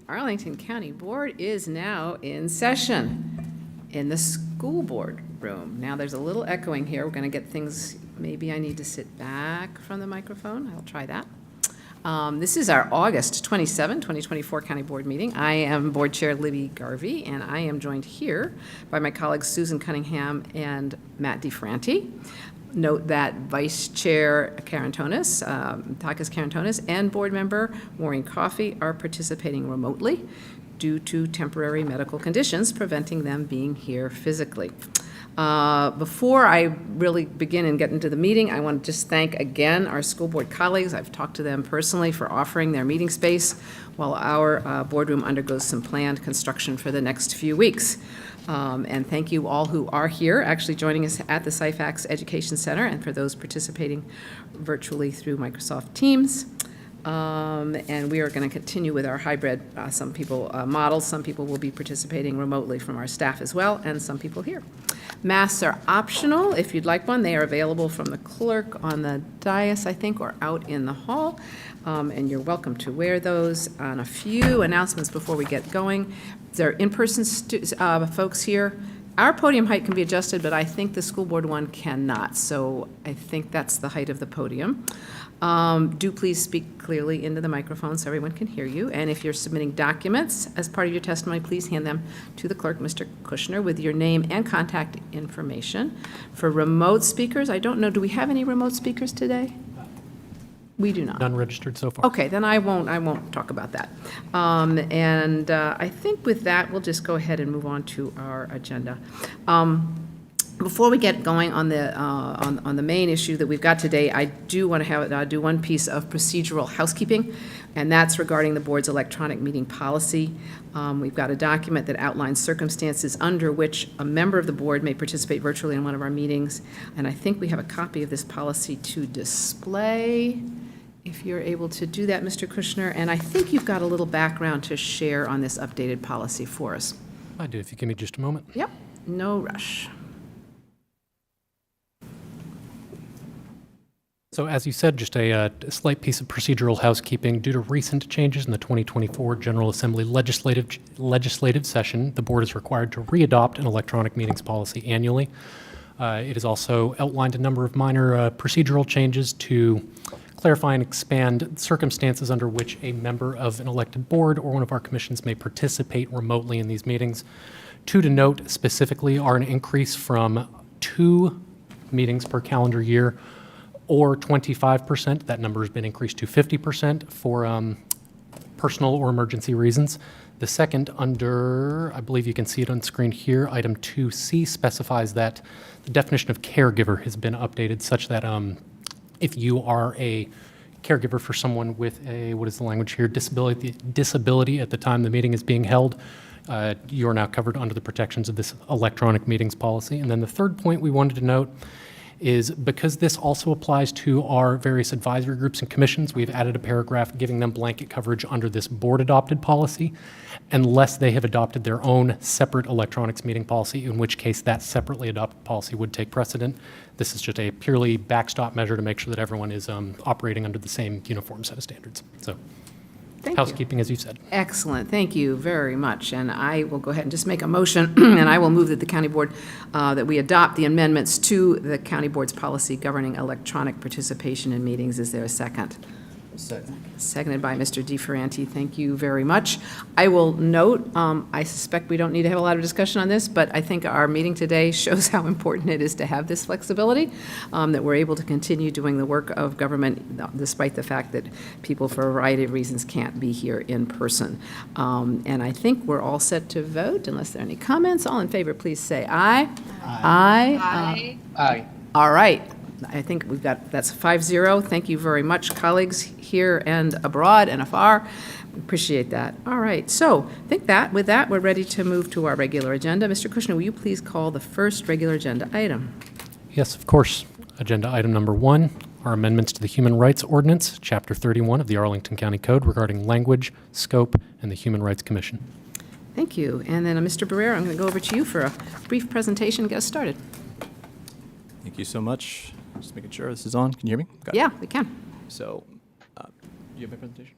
Arlington County Board is now in session in the school board room. Now, there's a little echoing here. We're going to get things, maybe I need to sit back from the microphone. I'll try that. This is our August 27, 2024 County Board meeting. I am Board Chair Libby Garvey, and I am joined here by my colleagues Susan Cunningham and Matt DeFranti. Note that Vice Chair Takis Karantonis and Board Member Maureen Coffey are participating remotely due to temporary medical conditions preventing them being here physically. Before I really begin and get into the meeting, I want to just thank again our school board colleagues. I've talked to them personally for offering their meeting space while our boardroom undergoes some planned construction for the next few weeks. And thank you all who are here, actually joining us at the Syfax Education Center, and for those participating virtually through Microsoft Teams. And we are going to continue with our hybrid, some people models. Some people will be participating remotely from our staff as well, and some people here. Masks are optional. If you'd like one, they are available from the clerk on the dais, I think, or out in the hall. And you're welcome to wear those. On a few announcements before we get going. There are in-person folks here. Our podium height can be adjusted, but I think the school board one cannot. So I think that's the height of the podium. Do please speak clearly into the microphone so everyone can hear you. And if you're submitting documents as part of your testimony, please hand them to the clerk, Mr. Kushner, with your name and contact information. For remote speakers, I don't know, do we have any remote speakers today? We do not. None registered so far. Okay, then I won't talk about that. I think with that, we'll just go ahead and move on to our agenda. Before we get going on the main issue that we've got today, I do want to do one piece of procedural housekeeping, and that's regarding the board's electronic meeting policy. We've got a document that outlines circumstances under which a member of the board may participate virtually in one of our meetings, and I think we have a copy of this policy to display, if you're able to do that, Mr. Kushner. And I think you've got a little background to share on this updated policy for us. I do, if you give me just a moment. Yep, no rush. So as you said, just a slight piece of procedural housekeeping. Due to recent changes in the 2024 General Assembly legislative session, the board is required to re-adopt an electronic meetings policy annually. It has also outlined a number of minor procedural changes to clarify and expand circumstances under which a member of an elected board or one of our commissions may participate remotely in these meetings. Two to note specifically are an increase from 2 meetings per calendar year, or 25%. That number has been increased to 50% for personal or emergency reasons. The second, under, I believe you can see it on screen here, item 2C specifies that the definition of caregiver has been updated such that if you are a caregiver for someone with a, what is the language here, disability at the time the meeting is being held, you are now covered under the protections of this electronic meetings policy. And then the third point we wanted to note is because this also applies to our various advisory groups and commissions, we've added a paragraph giving them blanket coverage under this board-adopted policy, unless they have adopted their own separate electronics meeting policy, in which case that separately adopted policy would take precedent. This is just a purely backstop measure to make sure that everyone is operating under the same uniform set of standards. So, Thank housekeeping, as you said. Excellent. Thank you very much. And I will go ahead and just make a motion, and I will move that the county board, that we adopt the amendments to the county board's policy governing electronic participation in meetings. Is there a second? Second. Seconded by Mr. DeFerranti. Thank you very much. I will note, I suspect we don't need to have a lot of discussion on this, but I think our meeting today shows how important it is to have this flexibility, that we're able to continue doing the work of government despite the fact that people for a variety of reasons can't be here in person. And I think we're all set to vote unless there are any comments. All in favor, please say aye. Aye. Aye. Aye. All right. I think we've got, that's 5-0. Thank you very much, colleagues here and abroad and afar. We appreciate that. All right, so I think that with that, we're ready to move to our regular agenda. Mr. Kushner, will you please call the first regular agenda item? Yes, of course. Agenda item number 1 are amendments to the Human Rights Ordinance, Chapter 31 of the Arlington County Code regarding language, scope, and the Human Rights Commission. Thank you. And then Mr. Barrera, I'm going to go over to you for a brief presentation to get us started. Thank you so much. Just making sure this is on. Can you hear me? Got it. Yeah, we can. So, you have my presentation?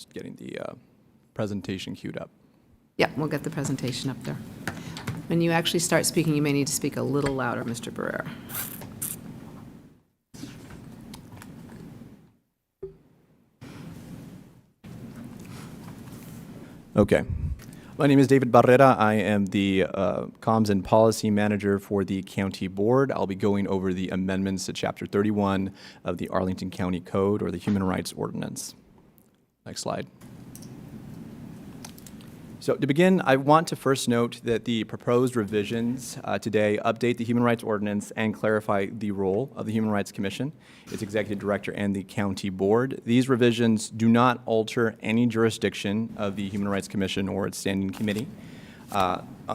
Just getting the presentation queued up. Yeah, we'll get the presentation up there. When you actually start speaking, you may need to speak a little louder, Mr. Barrera. Okay. My name is David Barrera. I am the Comms and Policy Manager for the County Board. I'll be going over the amendments to Chapter 31 of the Arlington County Code, or the Human Rights Ordinance. Next slide. So to begin, I want to first note that the proposed revisions today update the Human Rights Ordinance and clarify the role of the Human Rights Commission, its Executive Director, and the County Board. These revisions do not alter any jurisdiction of the Human Rights Commission or its standing committee,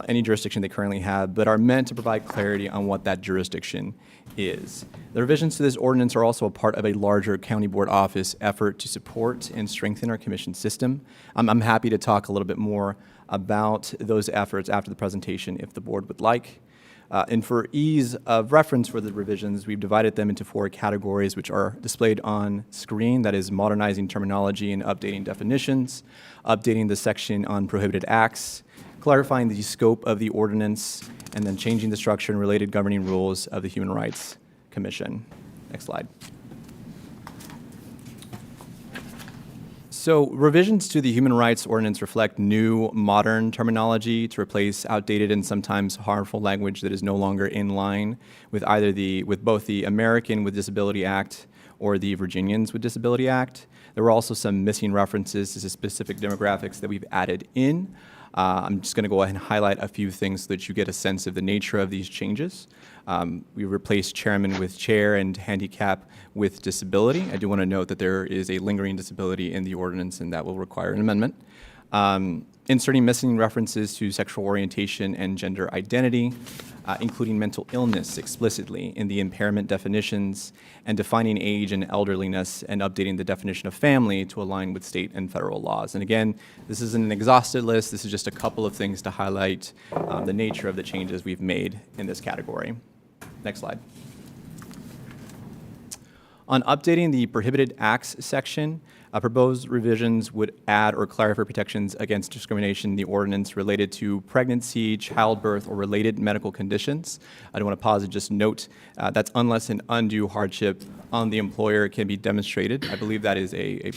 any jurisdiction they currently have, but are meant to provide clarity on what that jurisdiction is. The revisions to this ordinance are also a part of a larger County Board office effort to support and strengthen our commission system. I'm happy to talk a little bit more about those efforts after the presentation if the board would like. And for ease of reference for the revisions, we've divided them into 4 categories, which are displayed on screen. That is modernizing terminology and updating definitions, updating the section on prohibited acts, clarifying the scope of the ordinance, and then changing the structure and related governing rules of the Human Rights Commission. Next slide. So revisions to the Human Rights Ordinance reflect new, modern terminology to replace outdated and sometimes harmful language that is no longer in line with with both the American with Disability Act or the Virginians with Disability Act. There were also some missing references to specific demographics that we've added in. I'm just going to go ahead and highlight a few things so that you get a sense of the nature of these changes. We replaced chairman with chair and handicap with disability. I do want to note that there is a lingering disability in the ordinance, and that will require an amendment. Inserting missing references to sexual orientation and gender identity, including mental illness explicitly in the impairment definitions, and defining age and elderliness, and updating the definition of family to align with state and federal laws. And again, this isn't an exhaustive list. This is just a couple of things to highlight the nature of the changes we've made in this category. Next slide. On updating the prohibited acts section, proposed revisions would add or clarify protections against discrimination in the ordinance related to pregnancy, childbirth, or related medical conditions. I do want to pause and just note that's unless an undue hardship on the employer can be demonstrated. I believe that is a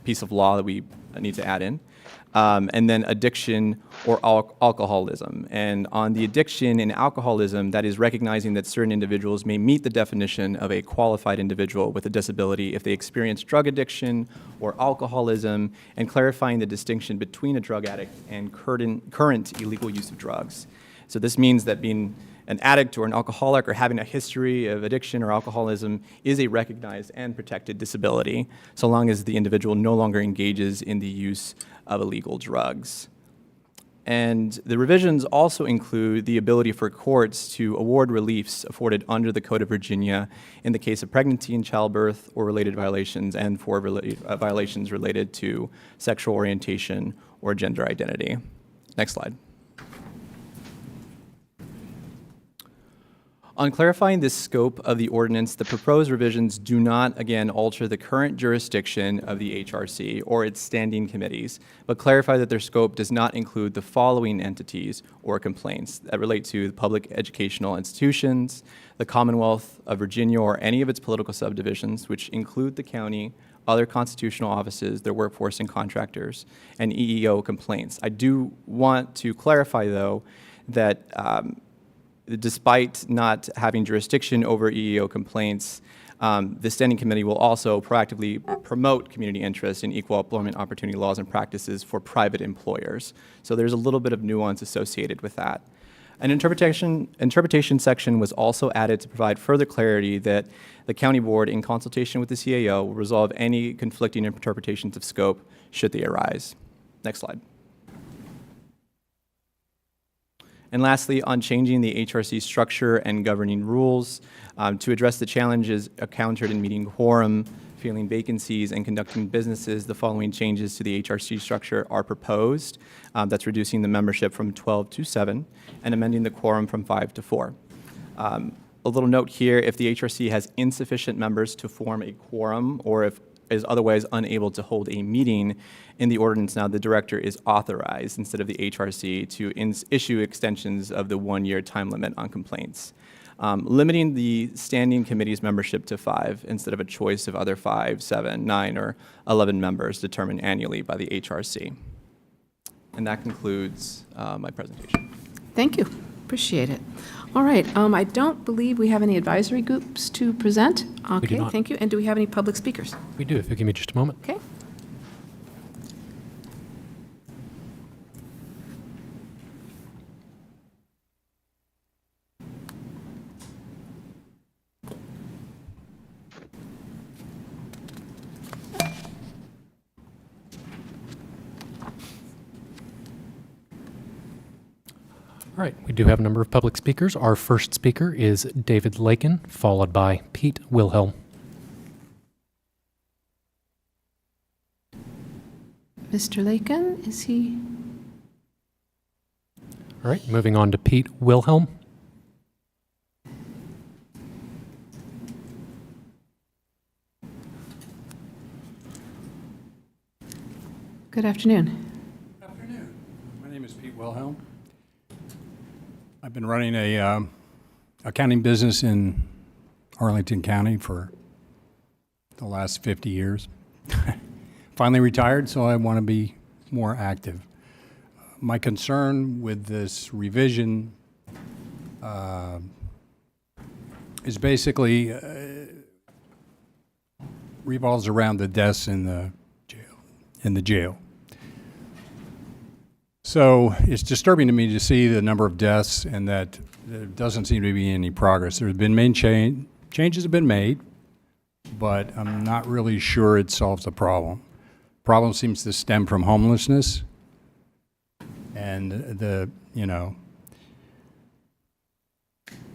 piece of law that we need to add in. And then addiction or alcoholism. And on the addiction and alcoholism, that is recognizing that certain individuals may meet the definition of a qualified individual with a disability if they experience drug addiction or alcoholism, and clarifying the distinction between a drug addict and current illegal use of drugs. So this means that being an addict or an alcoholic or having a history of addiction or alcoholism is a recognized and protected disability, so long as the individual no longer engages in the use of illegal drugs. And the revisions also include the ability for courts to award reliefs afforded under the Code of Virginia in the case of pregnancy and childbirth or related violations, and for violations related to sexual orientation or gender identity. Next slide. On clarifying the scope of the ordinance, the proposed revisions do not, again, alter the current jurisdiction of the HRC or its standing committees, but clarify that their scope does not include the following entities or complaints that relate to the public educational institutions, the Commonwealth of Virginia or any of its political subdivisions, which include the county, other constitutional offices, their workforce and contractors, and EEO complaints. I do want to clarify, though, that despite not having jurisdiction over EEO complaints, the Standing Committee will also proactively promote community interest in equal employment opportunity laws and practices for private employers. So there's a little bit of nuance associated with that. An interpretation section was also added to provide further clarity that the County Board, in consultation with the CAO, will resolve any conflicting interpretations of scope should they arise. Next slide. And lastly, on changing the HRC structure and governing rules to address the challenges encountered in meeting quorum, filling vacancies, and conducting businesses, the following changes to the HRC structure are proposed. That's reducing the membership from 12 to 7 and amending the quorum from 5 to 4. A little note here, if the HRC has insufficient members to form a quorum, or if is otherwise unable to hold a meeting. In the ordinance now, the director is authorized, instead of the HRC, to issue extensions of the 1-year time limit on complaints, limiting the standing committee's membership to 5 instead of a choice of other 5, 7, 9, or 11 members determined annually by the HRC. And that concludes my presentation. Thank you. Appreciate it. All right. I don't believe we have any advisory groups to present. Okay, not. thank you. And do we have any public speakers? We do, if you give me just a moment. Okay. All right, we do have a number of public speakers. Our first speaker is David Lakin, followed by Pete Wilhelm. Mr. Lakin, is he? All right, moving on to Pete Wilhelm. Good afternoon. Good afternoon. My name is Pete Wilhelm. I've been running a accounting business in Arlington County for the last 50 years. Finally retired, so I want to be more active. My concern with this revision is basically revolves around the deaths in the jail. So it's disturbing to me to see the number of deaths and that there doesn't seem to be any progress. There's been main changes have been made, but I'm not really sure it solves the problem. Problem seems to stem from homelessness, and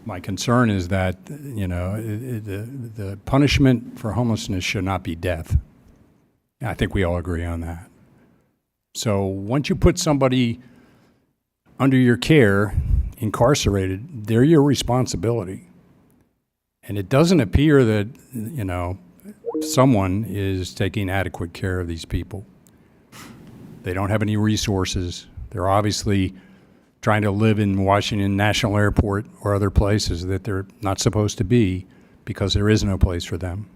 my concern is that the punishment for homelessness should not be death. I think we all agree on that. So once you put somebody under your care, incarcerated, they're your responsibility. And it doesn't appear that, someone is taking adequate care of these people. They don't have any resources. They're obviously trying to live in Washington National Airport or other places that they're not supposed to be because there is no place for them.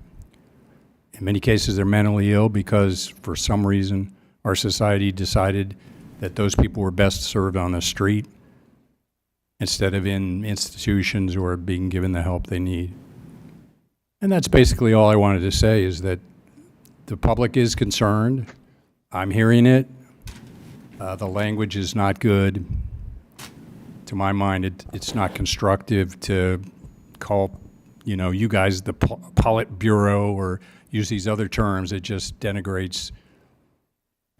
In many cases, they're mentally ill because for some reason our society decided that those people were best served on the street instead of in institutions or being given the help they need. And that's basically all I wanted to say, is that the public is concerned. I'm hearing it. The language is not good. To my mind, it's not constructive to call, you guys the Politburo or use these other terms. It just denigrates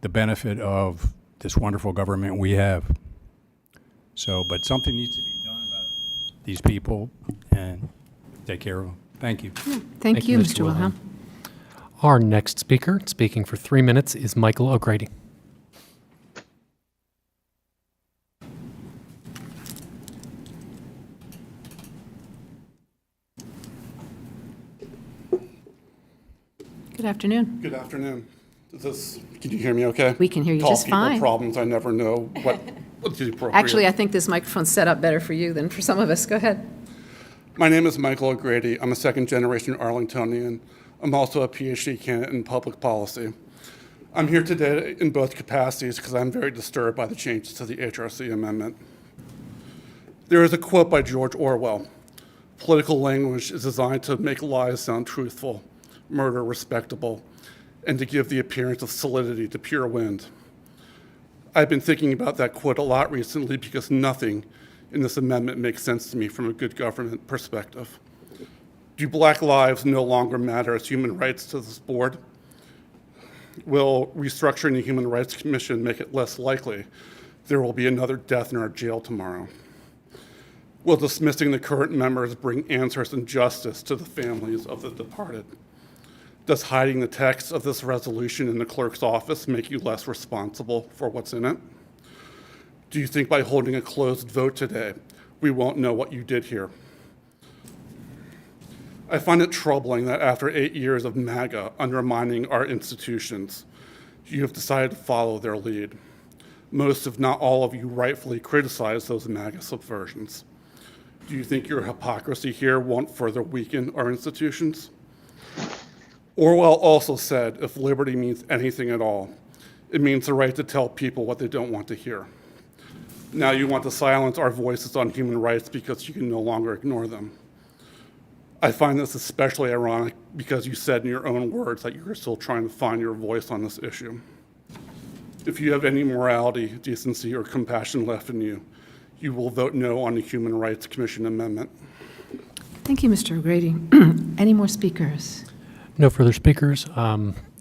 the benefit of this wonderful government we have. So, but something needs to be done about these people and take care of them. Thank you. Thank you, Mr. Wilhelm. Our next speaker, speaking for 3 minutes, is Michael O'Grady. Good afternoon. Good afternoon. Can you hear me okay? We can hear you Tall just people fine. Problems, I never know what's the appropriate. Actually, I think this microphone's set up better for you than for some of us. Go ahead. My name is Michael O'Grady. I'm a second-generation Arlingtonian. I'm also a PhD candidate in public policy. I'm here today in both capacities because I'm very disturbed by the changes to the HRC amendment. There is a quote by George Orwell: "Political language is designed to make lies sound truthful, murder respectable, and to give the appearance of solidity to pure wind." I've been thinking about that quote a lot recently because nothing in this amendment makes sense to me from a good government perspective. Do Black lives no longer matter as human rights to this board? Will restructuring the Human Rights Commission make it less likely there will be another death in our jail tomorrow? Will dismissing the current members bring answers and justice to the families of the departed? Does hiding the text of this resolution in the clerk's office make you less responsible for what's in it? Do you think by holding a closed vote today, we won't know what you did here? I find it troubling that after 8 years of MAGA undermining our institutions, you have decided to follow their lead. Most, if not all of you, rightfully criticize those MAGA subversions. Do you think your hypocrisy here won't further weaken our institutions? Orwell also said, if liberty means anything at all, it means the right to tell people what they don't want to hear. Now you want to silence our voices on human rights because you can no longer ignore them. I find this especially ironic because you said in your own words that you're still trying to find your voice on this issue. If you have any morality, decency, or compassion left in you, you will vote no on the Human Rights Commission amendment. Thank you, Mr. O'Grady. Any more speakers? No further speakers.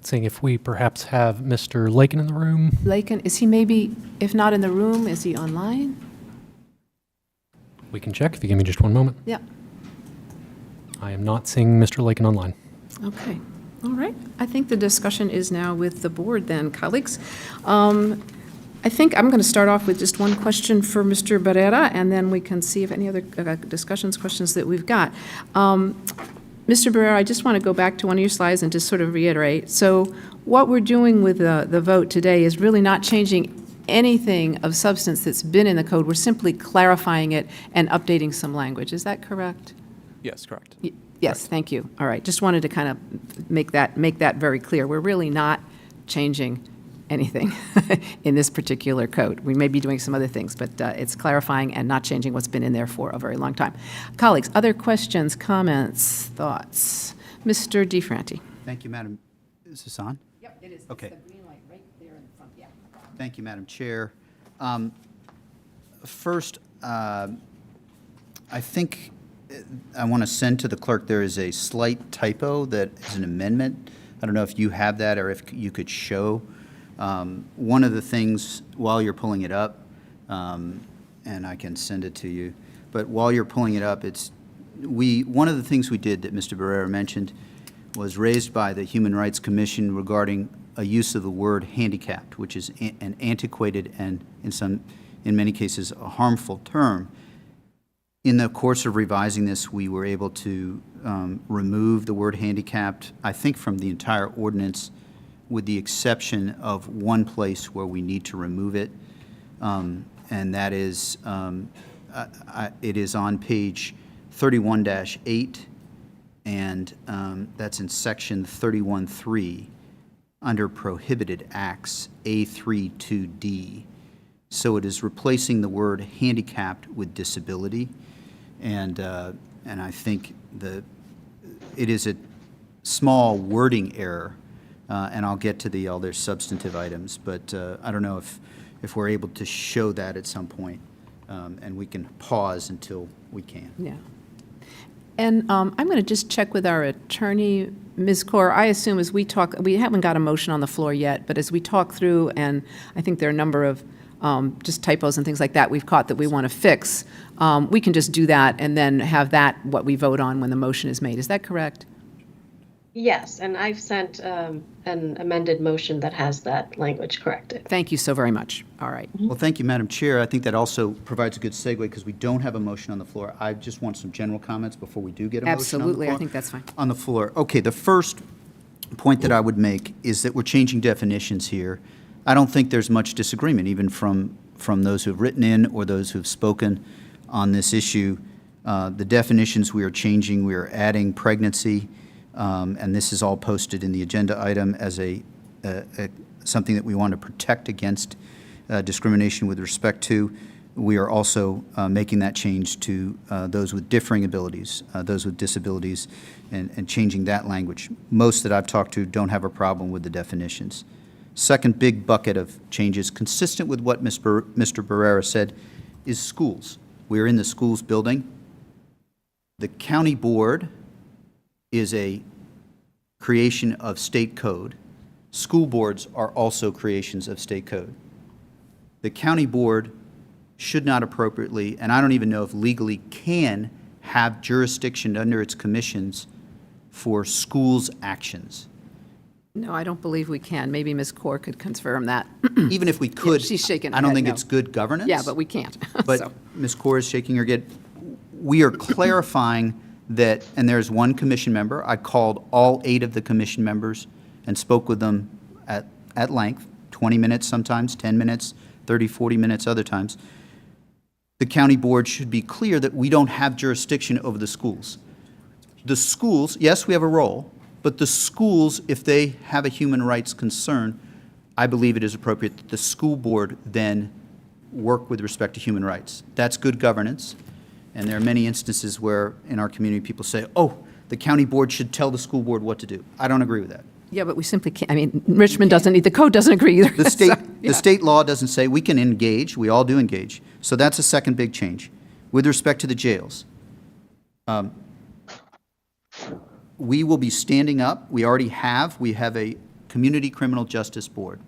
Seeing if we perhaps have Mr. Lakin in the room. Lakin, is he maybe, if not in the room, is he online? We can check if you give me just one moment. Yeah. I am not seeing Mr. Lakin online. Okay. All right. I think the discussion is now with the board then, colleagues. I think I'm going to start off with just one question for Mr. Barrera, and then we can see if any other questions that we've got. Mr. Barrera, I just want to go back to one of your slides and just sort of reiterate. So what we're doing with the vote today is really not changing anything of substance that's been in the code. We're simply clarifying it and updating some language. Is that correct? Yes, correct. Yes, thank you. All right, just wanted to kind of make that very clear. We're really not changing anything in this particular code. We may be doing some other things, but it's clarifying and not changing what's been in there for a very long time. Colleagues, other questions, comments, thoughts? Mr. DeFranti. Thank you, Madam. Is this on? Yep, it is. Okay. It's the green light right there in the front, yeah. Thank you, Madam Chair. First, I think I want to send to the clerk there is a slight typo that is an amendment. I don't know if you have that or if you could show. One of the things, while you're pulling it up, and I can send it to you, but while you're pulling it up, one of the things we did that Mr. Barrera mentioned was raised by the Human Rights Commission regarding a use of the word handicapped, which is an antiquated and in many cases a harmful term. In the course of revising this, we were able to remove the word handicapped, I think, from the entire ordinance, with the exception of one place where we need to remove it, and that is, it is on page 31-8, and that's in section 31.3, under prohibited acts, A32D. So it is replacing the word handicapped with disability, and I think it is a small wording error. And I'll get to the other substantive items, but I don't know if we're able to show that at some point, and we can pause until we can. Yeah. And I'm going to just check with our attorney, Ms. Kaur. I assume as we talk, we haven't got a motion on the floor yet, but as we talk through, and I think there are a number of just typos and things like that we've caught that we want to fix, we can just do that and then have that what we vote on when the motion is made. Is that correct? Yes, and I've sent an amended motion that has that language corrected. Thank you so very much. All right. Well, thank you, Madam Chair. I think that also provides a good segue because we don't have a motion on the floor. I just want some general comments before we do get a motion on the floor. Absolutely, I think that's fine. On the floor. Okay, the first point that I would make is that we're changing definitions here. I don't think there's much disagreement, even from those who have written in or those who have spoken on this issue. The definitions we are changing, we are adding pregnancy, and this is all posted in the agenda item as something that we want to protect against discrimination with respect to. We are also making that change to those with differing abilities, those with disabilities, and changing that language. Most that I've talked to don't have a problem with the definitions. Second big bucket of changes, consistent with what Mr. Barrera said, is schools. We're in the schools building. The county board is a creation of state code. School boards are also creations of state code. The county board should not appropriately, and I don't even know if legally can, have jurisdiction under its commissions for schools' actions. No, I don't believe we can. Maybe Ms. Kaur could confirm that. Even if we could, she's shaking her I don't head think no. it's good governance. Yeah, but we can't. But So, Ms. Kaur is shaking her head. We are clarifying that, and there's one commission member, I called all 8 of the commission members and spoke with them at length, 20 minutes sometimes, 10 minutes, 30, 40 minutes other times. The county board should be clear that we don't have jurisdiction over the schools. The schools, yes, we have a role, but the schools, if they have a human rights concern, I believe it is appropriate that the school board then work with respect to human rights. That's good governance, and there are many instances where in our community people say, oh, the county board should tell the school board what to do. I don't agree with that. Yeah, but we simply can't, I mean, Richmond doesn't need, the code doesn't agree either. The state, So, yeah. the state law doesn't say we can engage, we all do engage. So that's a second big change. With respect to the jails, we will be standing up, we have a community criminal justice board.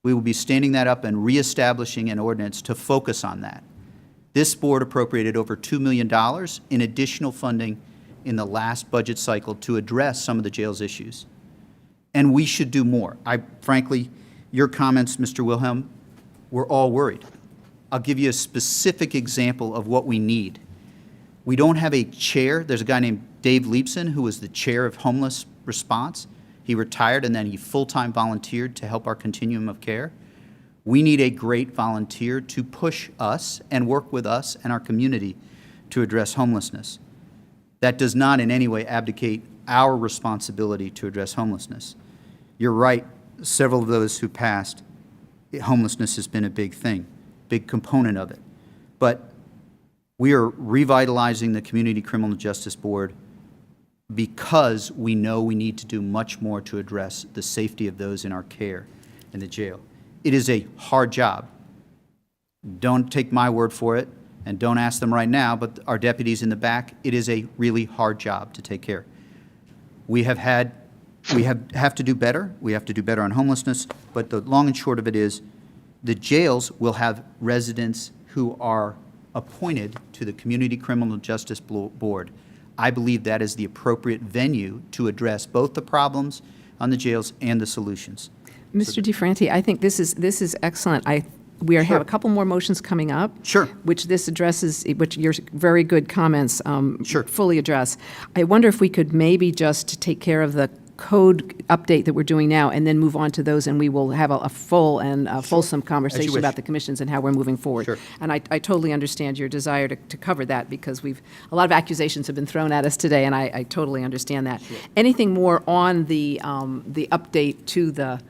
We will be standing that up and reestablishing an ordinance to focus on that. This board appropriated over $2 million in additional funding in the last budget cycle to address some of the jail's issues. And we should do more. Frankly, your comments, Mr. Wilhelm, we're all worried. I'll give you a specific example of what we need. We don't have a chair. There's a guy named Dave Leibson who was the chair of homeless response. He retired and then he full-time volunteered to help our continuum of care. We need a great volunteer to push us and work with us and our community to address homelessness. That does not in any way abdicate our responsibility to address homelessness. You're right, several of those who passed, homelessness has been a big thing, big component of it. But we are revitalizing the Community Criminal Justice Board because we know we need to do much more to address the safety of those in our care in the jail. It is a hard job. Don't take my word for it, and don't ask them right now, but our deputies in the back, it is a really hard job to take care. We have to do better. We have to do better on homelessness, but the long and short of it is the jails will have residents who are appointed to the Community Criminal Justice Board. I believe that is the appropriate venue to address both the problems on the jails and the solutions. Mr. DeFranti, I think this is excellent. We have a couple more motions coming up. Sure. Which this addresses, which your very good comments Sure. fully address. I wonder if we could maybe just take care of the code update that we're doing now and then move on to those, and we will have a full and fulsome conversation wish. about the commissions and how we're moving forward. Sure. And I totally understand your desire to cover that because a lot of accusations have been thrown at us today, and I totally understand that. Sure. Anything more on the update to the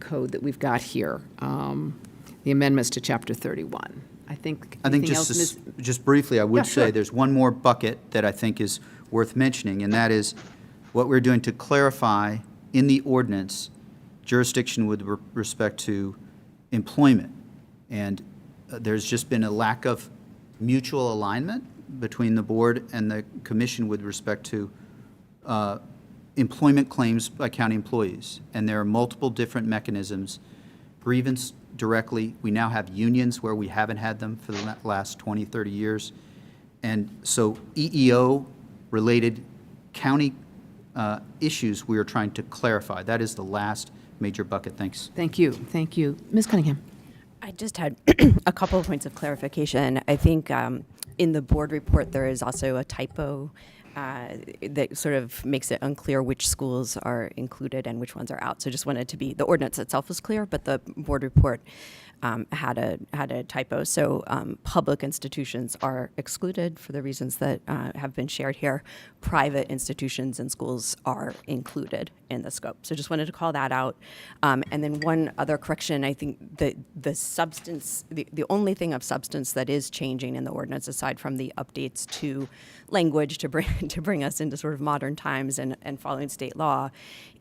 code that we've got here? The amendments to Chapter 31. I think anything else, just briefly, I would Yeah, say sure. there's one more bucket that I think is worth mentioning, and that is what we're doing to clarify in the ordinance jurisdiction with respect to employment. And there's just been a lack of mutual alignment between the board and the commission with respect to employment claims by county employees. And there are multiple different mechanisms. Grievance directly. We now have unions where we haven't had them for the last 20, 30 years. And so EEO-related county issues we are trying to clarify. That is the last major bucket. Thanks. Thank you. Thank you. Ms. Cunningham. I just had a couple of points of clarification. I think in the board report, there is also a typo that sort of makes it unclear which schools are included and which ones are out. So just wanted to be, the ordinance itself was clear, but the board report had a typo. So public institutions are excluded for the reasons that have been shared here. Private institutions and schools are included in the scope. So just wanted to call that out. And then one other correction, I think the substance, the only thing of substance that is changing in the ordinance, aside from the updates to language to bring us into sort of modern times and following state law,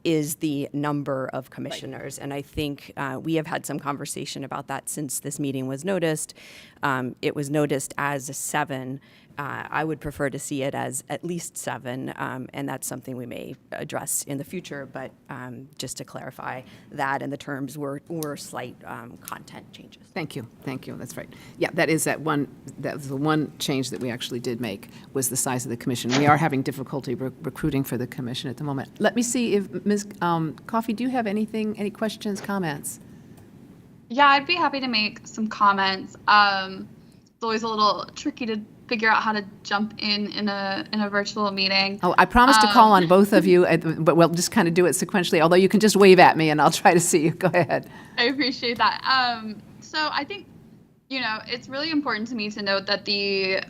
is the number of commissioners. And I think we have had some conversation about that since this meeting was noticed. It was noticed as 7. I would prefer to see it as at least 7, and that's something we may address in the future, but just to clarify that, and the terms were slight content changes. Thank you. Thank you. That's right. Yeah, that was the one change that we actually did make, was the size of the commission. We are having difficulty recruiting for the commission at the moment. Let me see if Ms. Coffey, do you have any questions, comments? Yeah, I'd be happy to make some comments. It's always a little tricky to figure out how to jump in a virtual meeting. Oh, I promise to call on both of you, but we'll just kind of do it sequentially, although you can just wave at me and I'll try to see you. Go ahead. I appreciate that. So I think, it's really important to me to note that the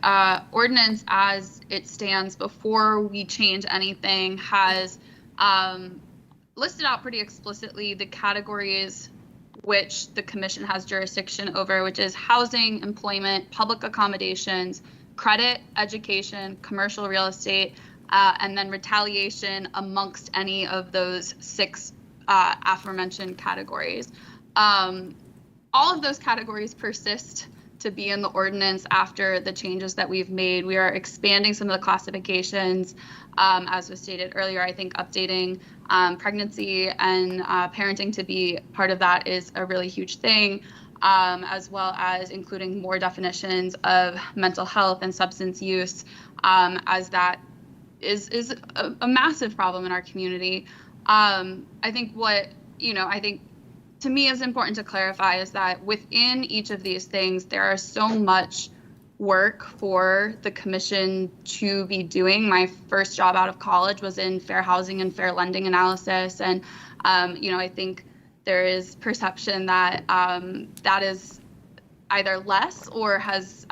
ordinance as it stands before we change anything has listed out pretty explicitly the categories which the commission has jurisdiction over, which is housing, employment, public accommodations, credit, education, commercial real estate, and then retaliation amongst any of those 6 aforementioned categories. All of those categories persist to be in the ordinance after the changes that we've made. We are expanding some of the classifications, as was stated earlier. I think updating pregnancy and parenting to be part of that is a really huge thing, as well as including more definitions of mental health and substance use, as that is a massive problem in our community. I think to me is important to clarify is that within each of these things, there are so much work for the commission to be doing. My first job out of college was in fair housing and fair lending analysis. And, I think there is perception that that is either less or has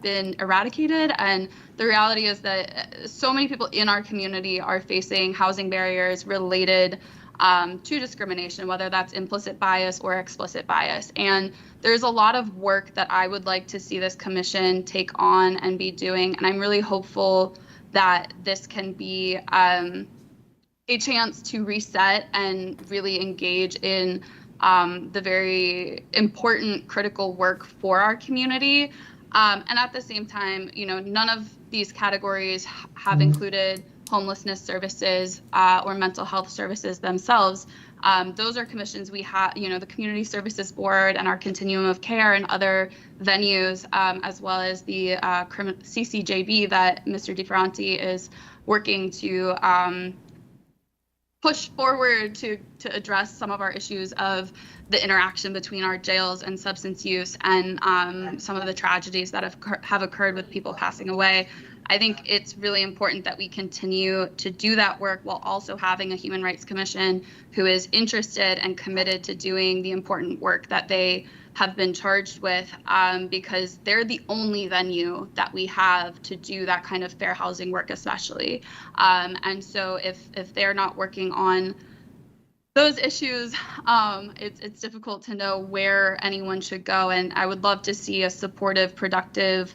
been eradicated. And the reality is that so many people in our community are facing housing barriers related to discrimination, whether that's implicit bias or explicit bias. And there's a lot of work that I would like to see this commission take on and be doing. And I'm really hopeful that this can be a chance to reset and really engage in the very important, critical work for our community. And at the same time, none of these categories have included homelessness services or mental health services themselves. Those are commissions we have, the Community Services Board and our Continuum of Care and other venues, as well as the CCJB that Mr. DeFerranti is working to push forward to address some of our issues of the interaction between our jails and substance use and some of the tragedies that have occurred with people passing away. I think it's really important that we continue to do that work while also having a Human Rights Commission who is interested and committed to doing the important work that they have been charged with, because they're the only venue that we have to do that kind of fair housing work, especially. And so if they're not working on those issues, it's difficult to know where anyone should go. And I would love to see a supportive, productive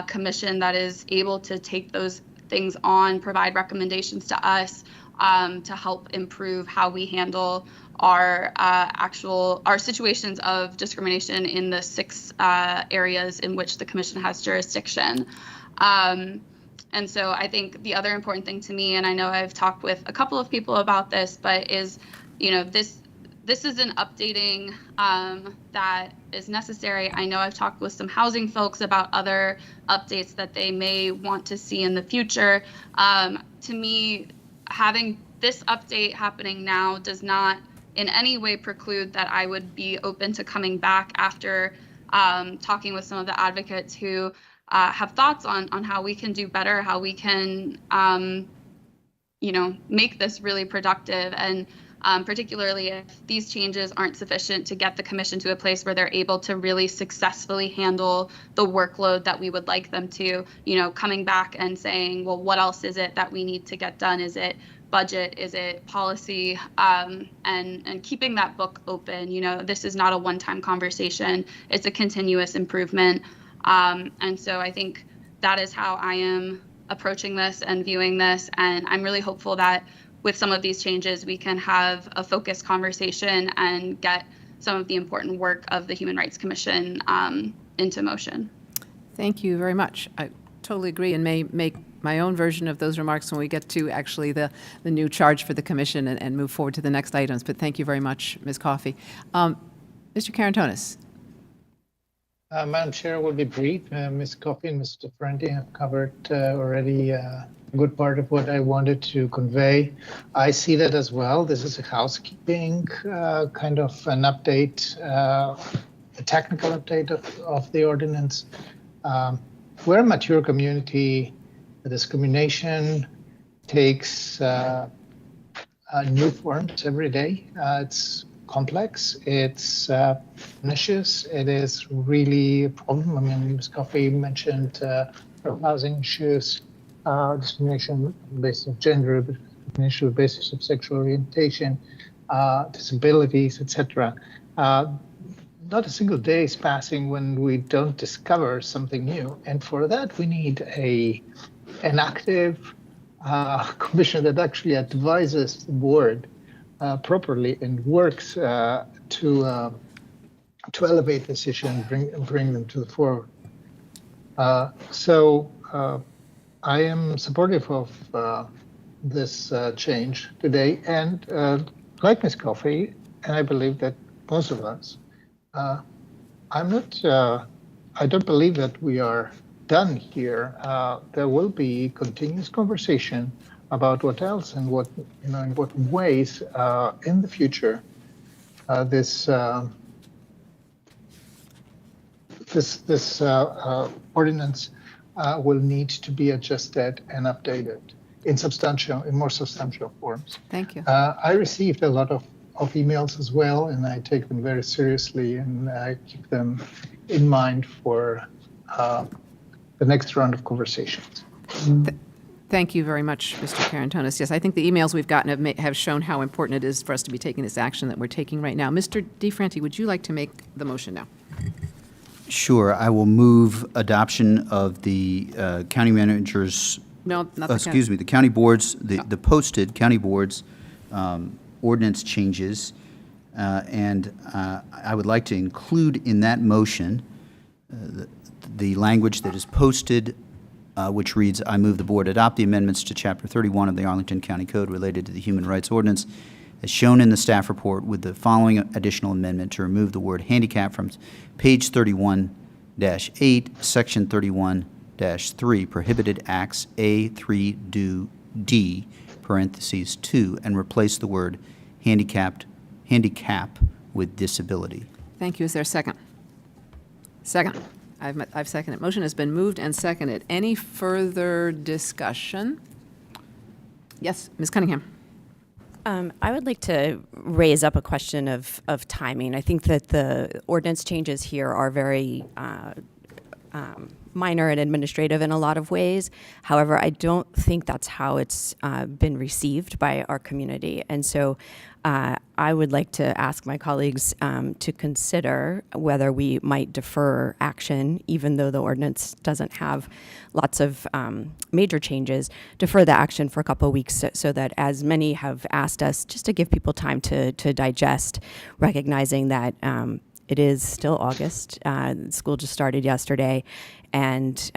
commission that is able to take those things on, provide recommendations to us to help improve how we handle our situations of discrimination in the 6 areas in which the commission has jurisdiction. And so I think the other important thing to me, and I know I've talked with a couple of people about this, but is, this is an updating that is necessary. I know I've talked with some housing folks about other updates that they may want to see in the future. To me, having this update happening now does not in any way preclude that I would be open to coming back after talking with some of the advocates who have thoughts on how we can do better, how we can, make this really productive. And particularly if these changes aren't sufficient to get the commission to a place where they're able to really successfully handle the workload that we would like them to, coming back and saying, well, what else is it that we need to get done? Is it budget? Is it policy? And keeping that book open. This is not a one-time conversation. It's a continuous improvement. And so I think that is how I am approaching this and viewing this. And I'm really hopeful that with some of these changes, we can have a focused conversation and get some of the important work of the Human Rights Commission into motion. Thank you very much. I totally agree and may make my own version of those remarks when we get to actually the new charge for the commission and move forward to the next items. But thank you very much, Ms. Coffey. Mr. Karantonis. Madam Chair, will be brief. Ms. Coffey and Mr. Ferranti have covered already a good part of what I wanted to convey. I see that as well. This is a housekeeping kind of an update, a technical update of the ordinance. we're a mature community. The discrimination takes new forms every day. It's complex. It's pernicious. It is really a problem. I mean, Ms. Coffey mentioned housing issues, discrimination on the basis of gender, discrimination on the basis of sexual orientation, disabilities, etc. Not a single day is passing when we don't discover something new. And for that, we need an active commission that actually advises the board properly and works to elevate this issue and bring them to the fore. So I am supportive of this change today, and like Ms. Coffey, and I believe that most of us, I don't believe that we are done here. There will be continuous conversation about what else and what, in what ways in the future this ordinance will need to be adjusted and updated in more substantial forms. Thank you. I received a lot of emails as well, and I take them very seriously, and I keep them in mind for the next round of conversations. Thank you very much, Mr. Karantonis. Yes, I think the emails we've gotten have shown how important it is for us to be taking this action that we're taking right now. Mr. DeFranti, would you like to make the motion now? Sure. I will move adoption of the county manager's, No, not the excuse me, the county boards, the posted county boards ordinance changes. And I would like to include in that motion the language that is posted, which reads, I move the board adopt the amendments to Chapter 31 of the Arlington County Code related to the Human Rights Ordinance as shown in the staff report with the following additional amendment to remove the word handicap from page 31-8, section 31-3, prohibited acts A through D, parentheses 2, and replace the word handicap with disability. Thank you. Is there a second? Second. I've seconded. Motion has been moved and seconded. Any further discussion? Yes, Ms. Cunningham. I would like to raise up a question of timing. I think that the ordinance changes here are very minor and administrative in a lot of ways. However, I don't think that's how it's been received by our community. And so I would like to ask my colleagues to consider whether we might defer action, even though the ordinance doesn't have lots of major changes, defer the action for a couple of weeks so that, as many have asked us, just to give people time to digest, recognizing that it is still August. School just started yesterday, and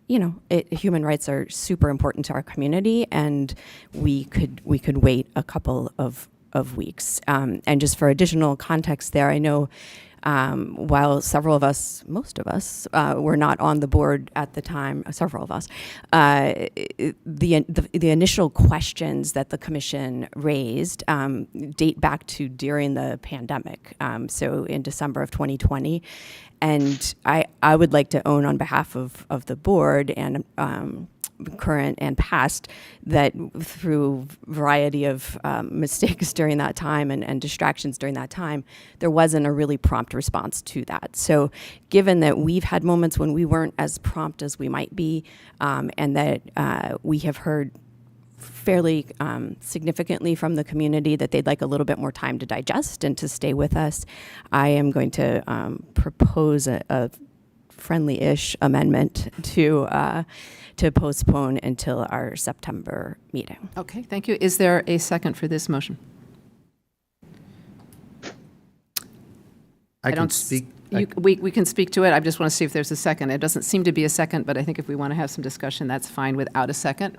human rights are super important to our community, and we could wait a couple of weeks. And just for additional context there, I know while most of us, were not on the board at the time, several of us, the initial questions that the commission raised date back to during the pandemic, so in December of 2020. And I would like to own on behalf of the board and current and past that through variety of mistakes during that time and distractions during that time, there wasn't a really prompt response to that. So given that we've had moments when we weren't as prompt as we might be, and that we have heard fairly significantly from the community that they'd like a little bit more time to digest and to stay with us, I am going to propose a friendly-ish amendment to postpone until our September meeting. Okay, thank you. Is there a second for this motion? I can speak. We can speak to it. I just want to see if there's a second. It doesn't seem to be a second, but I think if we want to have some discussion, that's fine without a second.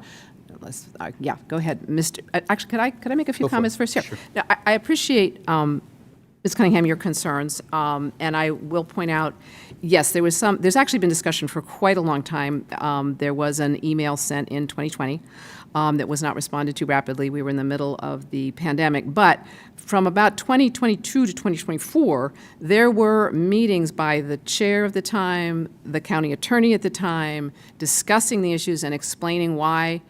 Yeah, go ahead, Mr. Actually, could I make a few comments first here? Sure. Now, I appreciate, Ms. Cunningham, your concerns, and I will point out, yes, there's actually been discussion for quite a long time. There was an email sent in 2020 that was not responded to rapidly. We were in the middle of the pandemic. But from about 2022 to 2024, there were meetings by the chair of the time, the county attorney at the time, discussing the issues and explaining why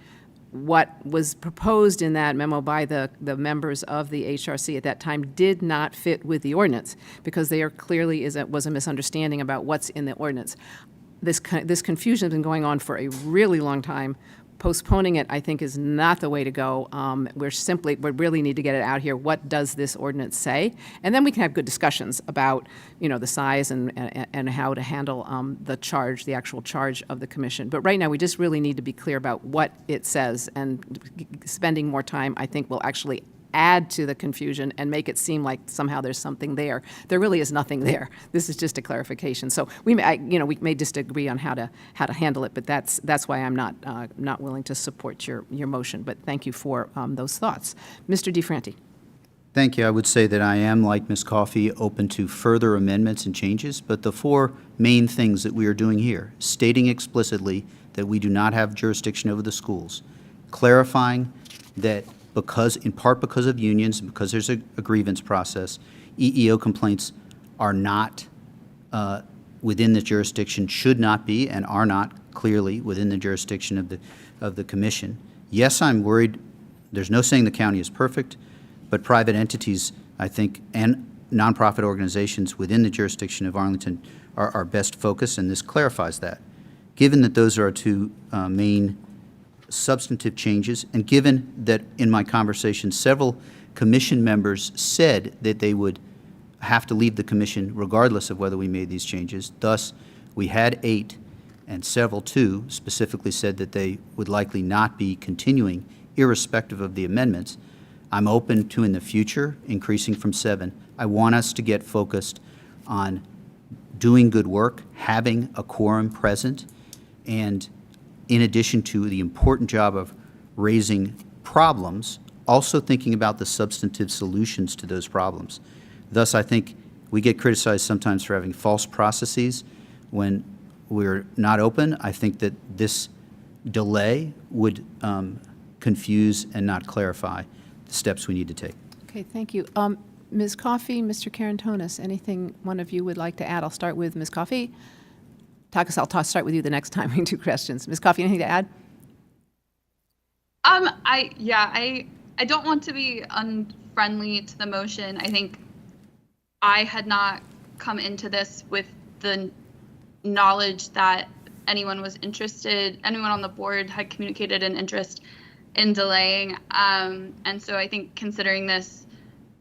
what was proposed in that memo by the members of the HRC at that time did not fit with the ordinance, because there clearly was a misunderstanding about what's in the ordinance. This confusion has been going on for a really long time. Postponing it, I think, is not the way to go. We really need to get it out here. What does this ordinance say? And then we can have good discussions about, the size and how to handle the actual charge of the commission. But right now, we just really need to be clear about what it says, and spending more time, I think, will actually add to the confusion and make it seem like somehow there's something there. There really is nothing there. This is just a clarification. So we may disagree on how to handle it, but that's why I'm not willing to support your motion. But thank you for those thoughts, Mr. DiFranti. Thank you. I would say that I am, like Ms. Coffey, open to further amendments and changes, but the four main things that we are doing here: stating explicitly that we do not have jurisdiction over the schools, clarifying that in part because of unions, because there's a grievance process, EEO complaints are not within the jurisdiction, should not be, and are not clearly within the jurisdiction of the commission. Yes, I'm worried. There's no saying the county is perfect, but private entities, I think, and nonprofit organizations within the jurisdiction of Arlington are best focused, and this clarifies that. Given that those are our two main substantive changes, and given that in my conversation several commission members said that they would have to leave the commission regardless of whether we made these changes, thus we had 8, and several, 2, specifically said that they would likely not be continuing irrespective of the amendments. I'm open to, in the future, increasing from 7. I want us to get focused on doing good work, having a quorum present, and in addition to the important job of raising problems, also thinking about the substantive solutions to those problems. Thus, I think we get criticized sometimes for having false processes when we're not open. I think that this delay would confuse and not clarify the steps we need to take. Okay, thank you. Ms. Coffey, Mr. Karantonis, anything one of you would like to add? I'll start with Ms. Coffey. Takis, I'll start with you the next time we do questions. Ms. Coffey, anything to add? I don't want to be unfriendly to the motion. I think I had not come into this with the knowledge that anyone on the board had communicated an interest in delaying. And so I think considering this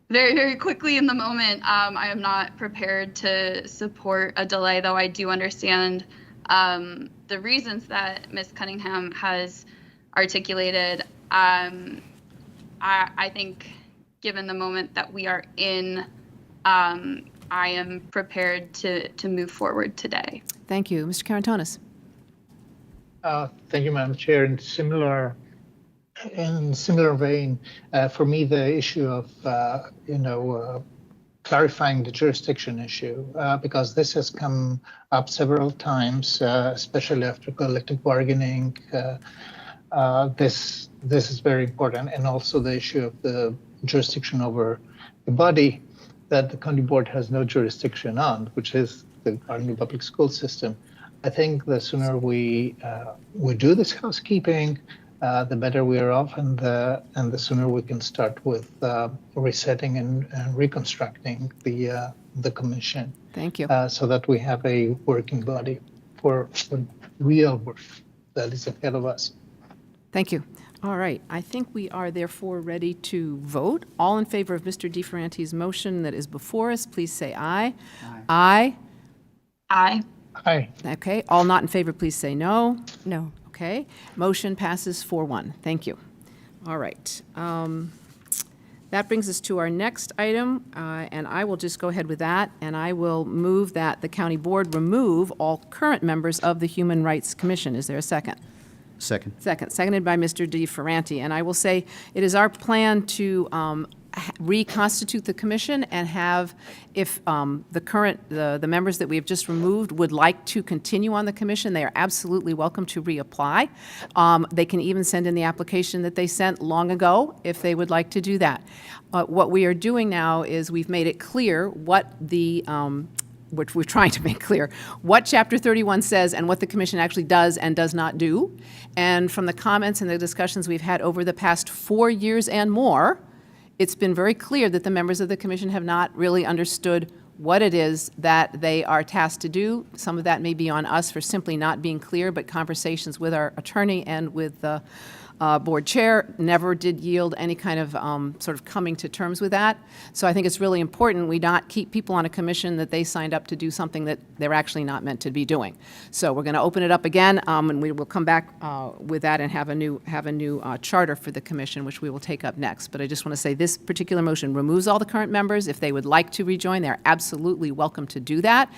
very, very quickly in the moment, I am not prepared to support a delay, though I do understand the reasons that Ms. Cunningham has articulated. I think given the moment that we are in, I am prepared to move forward today. Thank you. Mr. Karantonis. Thank you, Madam Chair. In similar vein, for me, the issue of clarifying the jurisdiction issue, because this has come up several times, especially after collective bargaining. This is very important, and also the issue of the jurisdiction over the body that the county board has no jurisdiction on, which is the Arlington public school system. I think the sooner we do this housekeeping, the better we are off, and the sooner we can start with resetting and reconstructing the commission. Thank you. So that we have a working body for real work that is ahead of us. Thank you. All right. I think we are therefore ready to vote. All in favor of Mr. DiFranti's motion that is before us, please say aye. Aye. Aye. Aye. Okay. All not in favor, please say no. No. Okay. Motion passes 4-1. Thank you. All right. That brings us to our next item, and I will just go ahead with that, and I will move that the county board remove all current members of the Human Rights Commission. Is there a second? Second. Seconded by Mr. DiFranti. And I will say it is our plan to reconstitute the commission and have, if the members that we have just removed would like to continue on the commission, they are absolutely welcome to reapply. They can even send in the application that they sent long ago if they would like to do that. What we are doing now is we've made it clear what which we're trying to make clear, what Chapter 31 says and what the commission actually does and does not do. And from the comments and the discussions we've had over the past 4 years and more, it's been very clear that the members of the commission have not really understood what it is that they are tasked to do. Some of that may be on us for simply not being clear, but conversations with our attorney and with the board chair never did yield any kind of sort of coming to terms with that. So I think it's really important we not keep people on a commission that they signed up to do something that they're actually not meant to be doing. So we're going to open it up again, and we will come back with that and have a new charter for the commission, which we will take up next. But I just want to say this particular motion removes all the current members. If they would like to rejoin, they're absolutely welcome to do that.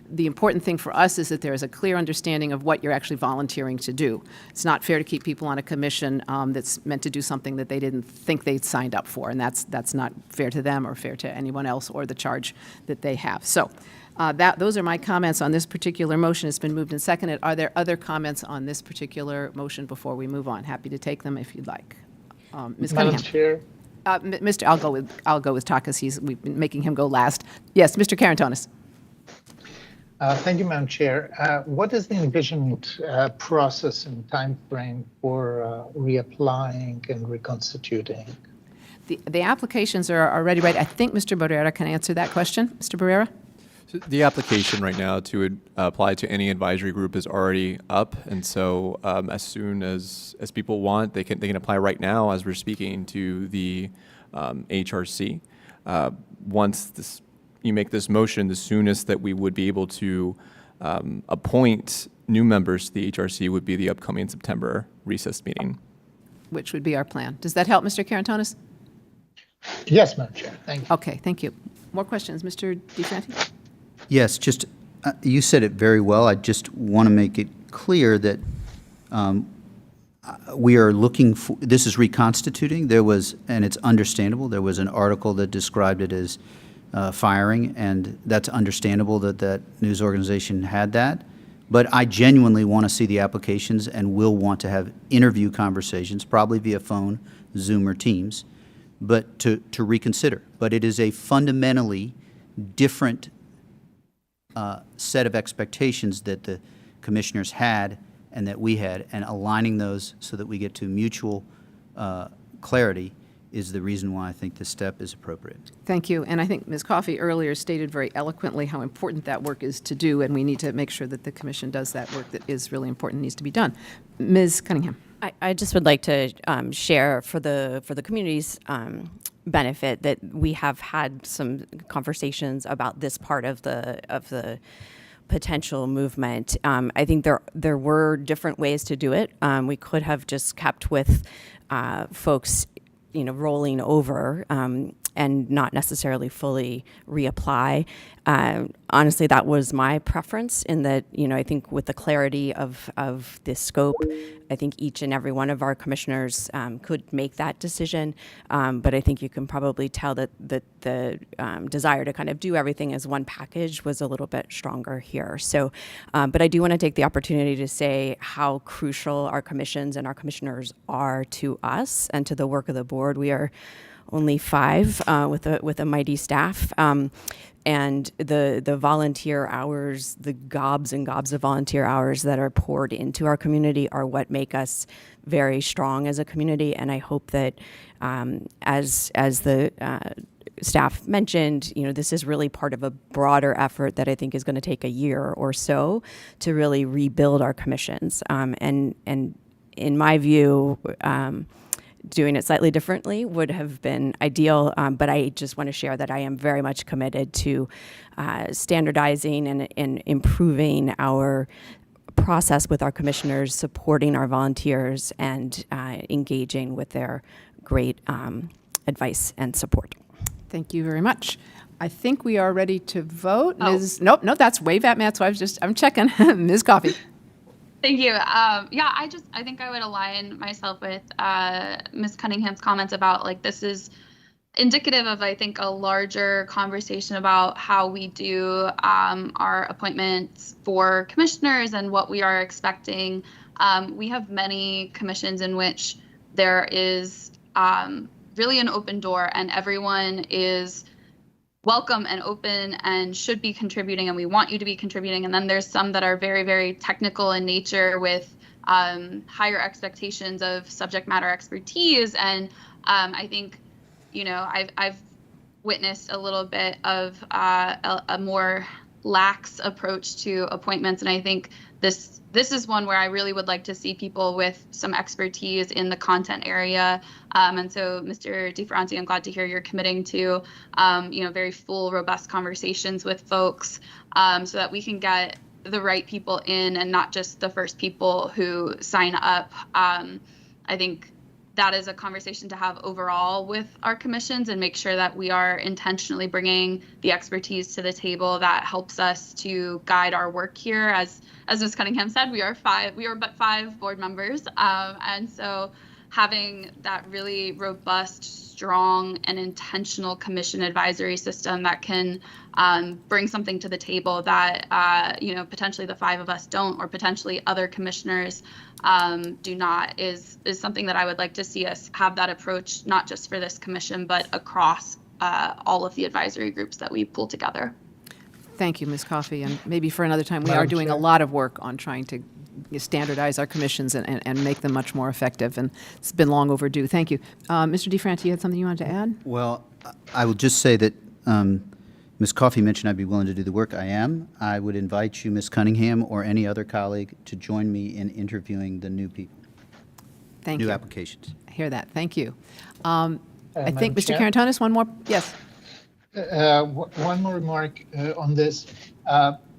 The important thing for us is that there is a clear understanding of what you're actually volunteering to do. It's not fair to keep people on a commission that's meant to do something that they didn't think they'd signed up for, and that's not fair to them or fair to anyone else or the charge that they have. So those are my comments on this particular motion. It's been moved and seconded. Are there other comments on this particular motion before we move on? Happy to take them if you'd like. Ms. Madam Cunningham. Chair, Mr. I'll go with Takas. We've been making him go last. Yes, Mr. Karantonis. thank you, Madam Chair. What is the envisioned process and time frame for reapplying and reconstituting? The applications are already ready. I think Mr. Barrera can answer that question. Mr. Barrera? So the application right now to apply to any advisory group is already up, and so as soon as people want, they can apply right now as we're speaking to the HRC. Once you make this motion, the soonest that we would be able to appoint new members to the HRC would be the upcoming September recess meeting. Which would be our plan. Does that help, Mr. Karantonis? Yes, Madam Chair. Thank you. Okay, thank you. More questions, Mr. DeFranti? Yes, just, you said it very well. I just want to make it clear that we are looking for, this is reconstituting. There was, and it's understandable, there was an article that described it as firing, and that's understandable that that news organization had that. But I genuinely want to see the applications and will want to have interview conversations, probably via phone, Zoom, or Teams, but to reconsider. But it is a fundamentally different set of expectations that the commissioners had and that we had, and aligning those so that we get to mutual clarity is the reason why I think this step is appropriate. Thank you. And I think Ms. Coffey earlier stated very eloquently how important that work is to do, and we need to make sure that the commission does that work that is really important and needs to be done. Ms. Cunningham. I just would like to share for the community's benefit that we have had some conversations about this part of the potential movement. I think there were different ways to do it. We could have just kept with folks, rolling over and not necessarily fully reapply. Honestly, that was my preference in that, I think with the clarity of the scope, I think each and every one of our commissioners could make that decision. But I think you can probably tell that the desire to kind of do everything as one package was a little bit stronger here. So, but I do want to take the opportunity to say how crucial our commissions and our commissioners are to us and to the work of the board. We are only 5 with a mighty staff. And the volunteer hours, the gobs and gobs of volunteer hours that are poured into our community are what make us very strong as a community. And I hope that as the staff mentioned, this is really part of a broader effort that I think is going to take a year or so to really rebuild our commissions. And in my view, doing it slightly differently would have been ideal, but I just want to share that I am very much committed to standardizing and improving our process with our commissioners, supporting our volunteers, and engaging with their great advice and support. Thank you very much. I think we are ready to vote. Nope, that's wave at Matt, so I'm checking. Ms. Coffey. Thank you. I think I would align myself with Ms. Cunningham's comments about this is indicative of, I think, a larger conversation about how we do our appointments for commissioners and what we are expecting. We have many commissions in which there is really an open door, and everyone is welcome and open and should be contributing, and we want you to be contributing. And then there's some that are very, very technical in nature with higher expectations of subject matter expertise. And I think, I've witnessed a little bit of a more lax approach to appointments, and I think this is one where I really would like to see people with some expertise in the content area. And so, Mr. DeFranti, I'm glad to hear you're committing to, very full, robust conversations with folks so that we can get the right people in and not just the first people who sign up. I think that is a conversation to have overall with our commissions and make sure that we are intentionally bringing the expertise to the table that helps us to guide our work here. As Ms. Cunningham said, we are but five board members. And so having that really robust, strong, and intentional commission advisory system that can bring something to the table that, potentially the five of us don't, or potentially other commissioners do not, is something that I would like to see us have that approach, not just for this commission, but across all of the advisory groups that we pull together. Thank you, Ms. Coffey, and maybe for another time, we Madam are doing a Chair. lot of work on trying to standardize our commissions and make them much more effective, and it's been long overdue. Thank you. Mr. DeFranti, you had something you wanted to add? Well, I will just say that Ms. Coffey mentioned I'd be willing to do the work. I am. I would invite you, Ms. Cunningham, or any other colleague to join me in interviewing the new people, Thank new you. applications. I hear that. Thank you. I Madam think, Mr. Chair? Carantonis, one more? Yes. One more remark on this.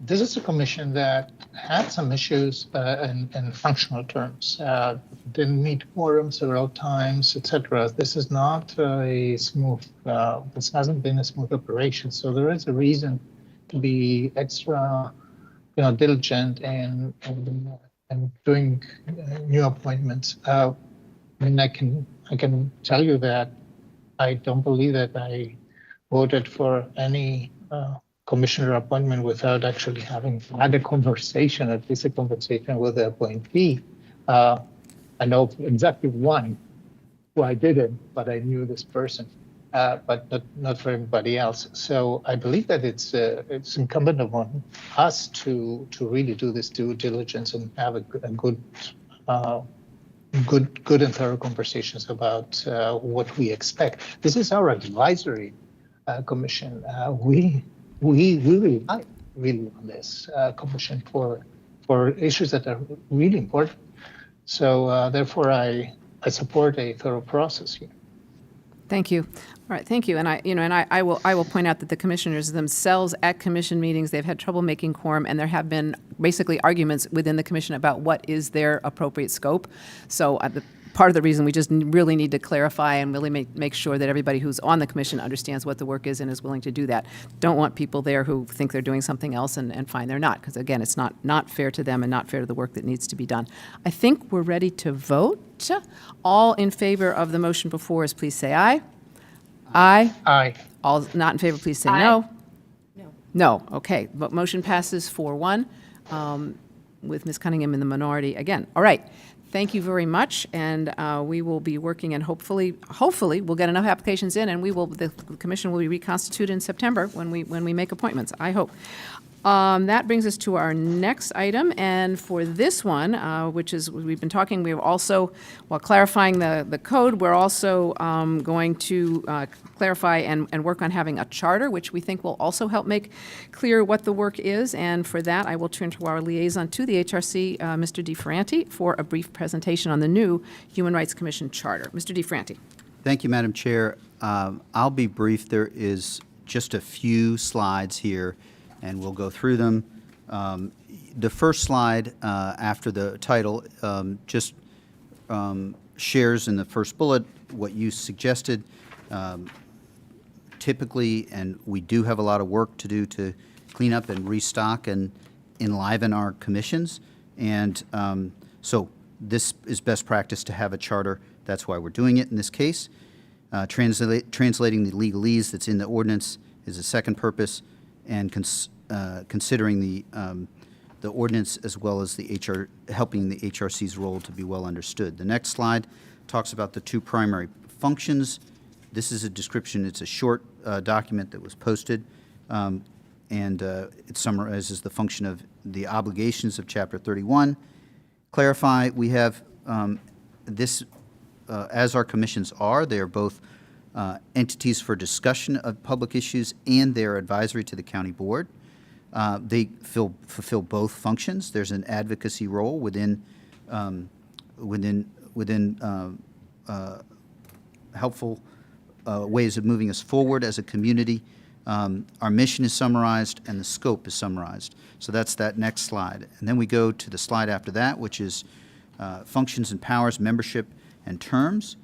This is a commission that had some issues in functional terms. Didn't meet quorum several times, etc. This is not a smooth. This hasn't been a smooth operation. So there is a reason to be extra, diligent and doing new appointments. I can tell you that I don't believe that I voted for any commissioner appointment without actually having had a conversation, at least a conversation with the appointee. I know exactly one who I didn't, but I knew this person, but not for everybody else. So I believe that it's incumbent upon us to really do this due diligence and have a good and thorough conversations about what we expect. This is our advisory commission. We rely really on this commission for issues that are really important. So therefore, I support a thorough process here. Thank you. All right, thank you. And I will point out that the commissioners themselves at commission meetings, they've had trouble making quorum, and there have been basically arguments within the commission about what is their appropriate scope. So part of the reason we just really need to clarify and really make sure that everybody who's on the commission understands what the work is and is willing to do that. Don't want people there who think they're doing something else and find they're not, because again, it's not fair to them and not fair to the work that needs to be done. I think we're ready to vote. All in favor of the motion before us, please say aye. Aye. Aye. All not in favor, please say Aye. no. No, okay. But motion passes 4-1 with Ms. Cunningham in the minority again. All right. Thank you very much, and we will be working, and hopefully we'll get enough applications in, and the commission will be reconstituted in September when we make appointments, I hope. That brings us to our next item, and for this one, which is, we've been talking, we've also, while clarifying the code, we're also going to clarify and work on having a charter, which we think will also help make clear what the work is, and for that, I will turn to our liaison to the HRC, Mr. DeFranti, for a brief presentation on the new Human Rights Commission charter. Mr. DeFranti. Thank you, Madam Chair. I'll be brief. There is just a few slides here, and we'll go through them. The first slide after the title just shares in the first bullet what you suggested. Typically, and we do have a lot of work to do to clean up and restock and enliven our commissions. And so this is best practice to have a charter. That's why we're doing it in this case. Translating the legalese that's in the ordinance is a second purpose, and considering the ordinance as well as the helping the HRC's role to be well understood. The next slide talks about the two primary functions. This is a description. It's a short document that was posted, and it summarizes the function of the obligations of Chapter 31. Clarify, we have this, as our commissions are, they are both entities for discussion of public issues, and they are advisory to the county board. They fulfill both functions. There's an advocacy role within helpful ways of moving us forward as a community. Our mission is summarized and the scope is summarized. So that's that next slide. And then we go to the slide after that, which is functions and powers, membership, and terms.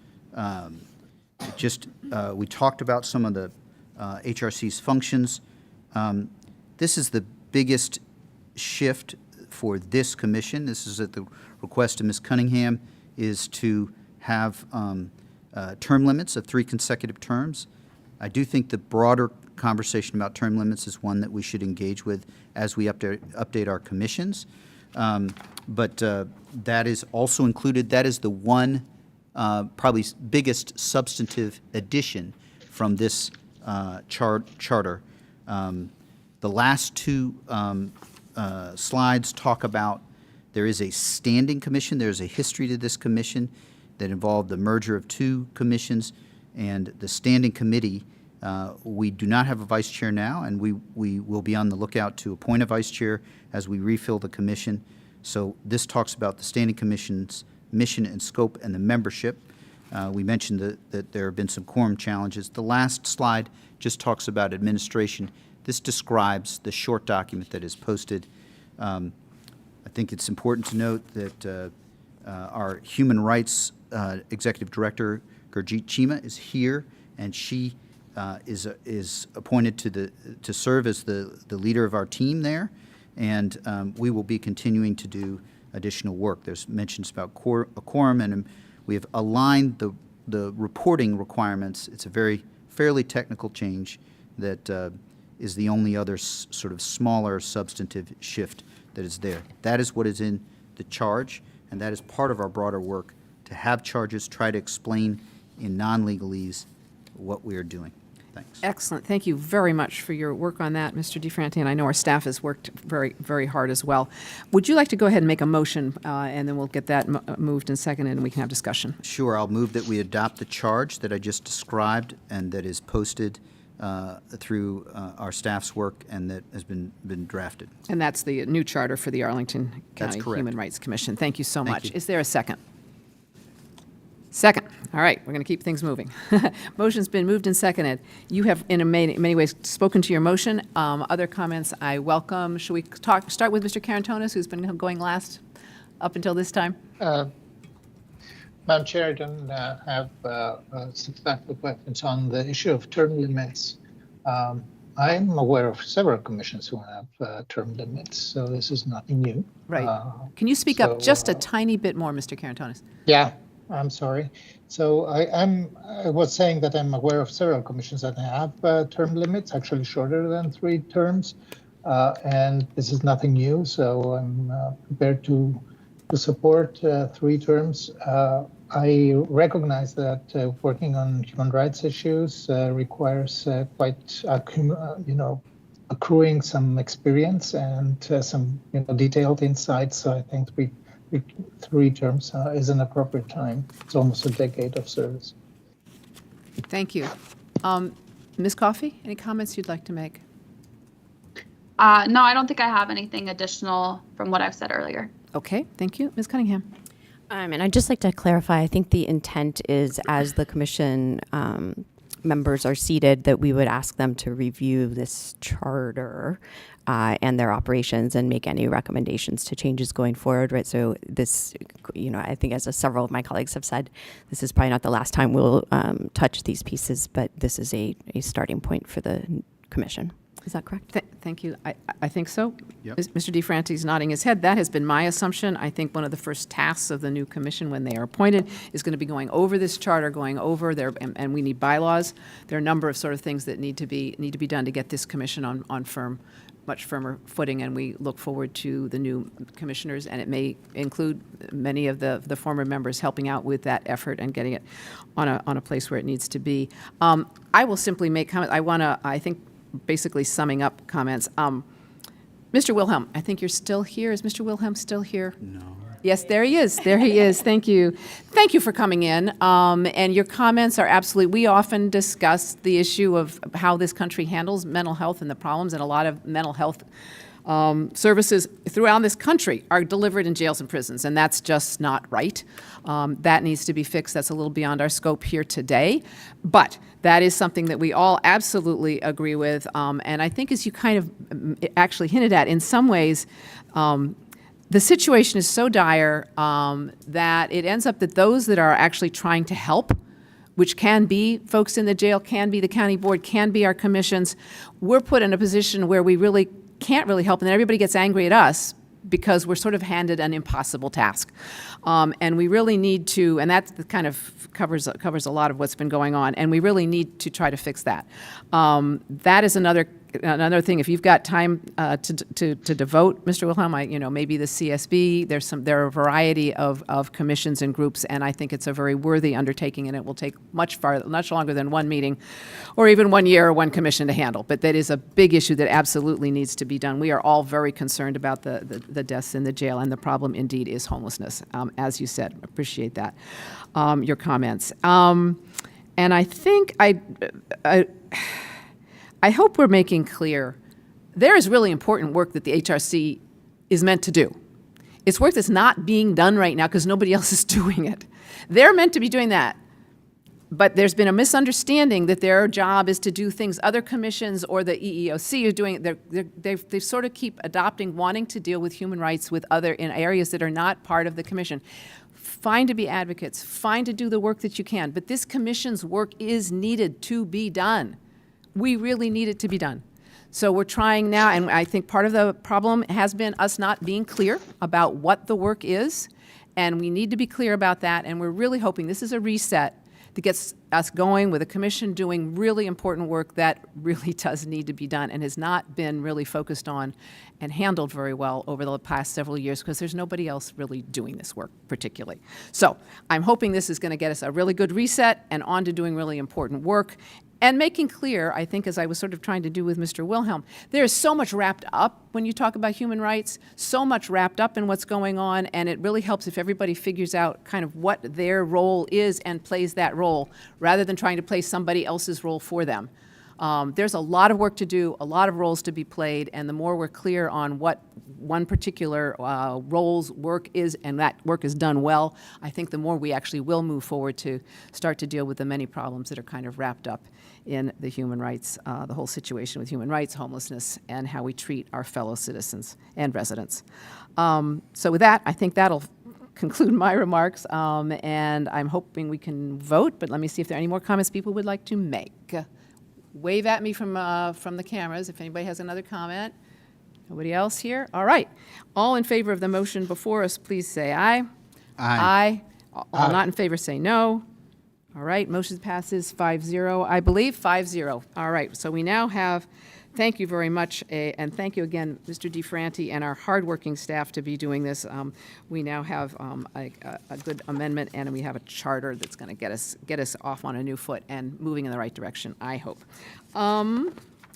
We talked about some of the HRC's functions. This is the biggest shift for this commission. This is at the request of Ms. Cunningham, is to have term limits of 3 consecutive terms. I do think the broader conversation about term limits is one that we should engage with as we update our commissions. But that is also included. That is the one probably biggest substantive addition from this charter. The last two slides talk about there is a standing commission. There's a history to this commission that involved the merger of 2 commissions, and the standing committee. We do not have a vice chair now, and we will be on the lookout to appoint a vice chair as we refill the commission. So this talks about the standing commission's mission and scope and the membership. We mentioned that there have been some quorum challenges. The last slide just talks about administration. This describes the short document that is posted. I think it's important to note that our Human Rights Executive Director, Gurjeet Chima, is here, and she is appointed to serve as the leader of our team there, and we will be continuing to do additional work. There's mentions about a quorum, and we have aligned the reporting requirements. It's a fairly technical change that is the only other sort of smaller substantive shift that is there. That is what is in the charge, and that is part of our broader work to have charges try to explain in non-legalese what we are doing. Thanks. Excellent. Thank you very much for your work on that, Mr. DeFranti, and I know our staff has worked very, very hard as well. Would you like to go ahead and make a motion, and then we'll get that moved and seconded, and we can have discussion? Sure. I'll move that we adopt the charge that I just described and that is posted through our staff's work and that has been drafted. And that's the new charter for the Arlington That's County correct. Human Rights Commission. Thank you so Thank much. you. Is there a second? Second. All right, we're going to keep things moving. Motion's been moved and seconded. You have, in many ways, spoken to your motion. Other comments I welcome. Should we start with Mr. Karantonis, who's been going last up until this time? Madam Chair, I don't have substantial questions on the issue of term limits. I'm aware of several commissions who have term limits, so this is nothing new. Right. Can you speak up just a tiny bit more, Mr. Karantonis? Yeah, I'm sorry. So I was saying that I'm aware of several commissions that have term limits, actually shorter than 3 terms, and this is nothing new. So I'm prepared to support 3 terms. I recognize that working on human rights issues requires quite, accruing some experience and some detailed insights. So I think 3 terms is an appropriate time. It's almost a decade of service. Thank you. Ms. Coffey, any comments you'd like to make? No, I don't think I have anything additional from what I've said earlier. Okay, thank you. Ms. Cunningham? And I'd just like to clarify, I think the intent is as the commission members are seated, that we would ask them to review this charter and their operations and make any recommendations to changes going forward, right? So this, I think as several of my colleagues have said, this is probably not the last time we'll touch these pieces, but this is a starting point for the commission. Is that correct? Thank you. I think so. Yep. Mr. DeFranti's nodding his head. That has been my assumption. I think one of the first tasks of the new commission when they are appointed is going to be going over this charter, going over their, and we need bylaws. There are a number of sort of things that need to be done to get this commission on much firmer footing, and we look forward to the new commissioners, and it may include many of the former members helping out with that effort and getting it on a place where it needs to be. I will simply make comments. I think, basically summing up comments. Mr. Wilhelm, I think you're still here. Is Mr. Wilhelm still here? No. Yes, there he is. There he is. Thank you. Thank you for coming in. And your comments are absolutely, we often discuss the issue of how this country handles mental health and the problems, and a lot of mental health services throughout this country are delivered in jails and prisons, and that's just not right. That needs to be fixed. That's a little beyond our scope here today, but that is something that we all absolutely agree with. And I think, as you kind of actually hinted at, in some ways, the situation is so dire that it ends up that those that are actually trying to help, which can be folks in the jail, can be the county board, can be our commissions, we're put in a position where we really can't really help, and then everybody gets angry at us because we're sort of handed an impossible task. And we really need to, and that kind of covers a lot of what's been going on, and we really need to try to fix that. That is another thing. If you've got time to devote, Mr. Wilhelm, maybe the CSB. There are a variety of commissions and groups, and I think it's a very worthy undertaking, and it will take much longer than one meeting, or even 1 year or one commission to handle. But that is a big issue that absolutely needs to be done. We are all very concerned about the deaths in the jail, and the problem indeed is homelessness. As you said, appreciate that, your comments. And I think I hope we're making clear there is really important work that the HRC is meant to do. It's work that's not being done right now because nobody else is doing it. They're meant to be doing that. But there's been a misunderstanding that their job is to do things other commissions or the EEOC are doing. They sort of keep adopting, wanting to deal with human rights in areas that are not part of the commission. Fine to be advocates, fine to do the work that you can, but this commission's work is needed to be done. We really need it to be done. So we're trying now, and I think part of the problem has been us not being clear about what the work is, and we need to be clear about that, and we're really hoping this is a reset that gets us going with a commission doing really important work that really does need to be done and has not been really focused on and handled very well over the past several years because there's nobody else really doing this work particularly. So I'm hoping this is going to get us a really good reset and on to doing really important work. And making clear, I think, as I was sort of trying to do with Mr. Wilhelm, there is so much wrapped up when you talk about human rights, so much wrapped up in what's going on, and it really helps if everybody figures out kind of what their role is and plays that role, rather than trying to play somebody else's role for them. There's a lot of work to do, a lot of roles to be played, and the more we're clear on what one particular role's work is, and that work is done well, I think the more we actually will move forward to start to deal with the many problems that are kind of wrapped up in the human rights, the whole situation with human rights, homelessness, and how we treat our fellow citizens and residents. So with that, I think that'll conclude my remarks, and I'm hoping we can vote, but let me see if there are any more comments people would like to make. Wave at me from the cameras if anybody has another comment. Nobody else here? All right. All in favor of the motion before us, please say aye. Aye. All not in favor, say no. All right, motion passes 5-0, I believe, 5-0. All right, so we now have, thank you very much, and thank you again, Mr. DeFranti and our hardworking staff to be doing this. We now have a good amendment, and we have a charter that's going to get us off on a new foot and moving in the right direction, I hope. In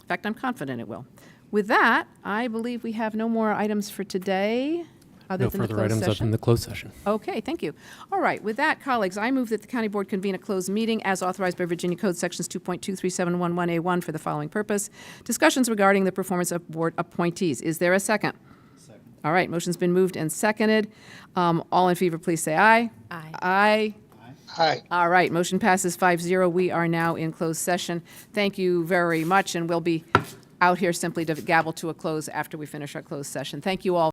fact, I'm confident it will. With that, I believe we have no more items for today. Other No than the further closed items other session? than the closed session. Okay, thank you. All right, with that, colleagues, I move that the county board convene a closed meeting as authorized by Virginia Code Sections 2.23711A1 for the following purpose: discussions regarding the performance of board appointees. Is there a second? Second. All right, motion's been moved and seconded. All in favor, please say aye. Aye. Aye. Hi. All right, motion passes 5-0. We are now in closed session. Thank you very much, and we'll be out here simply to gavel to a close after we finish our closed session. Thank you all.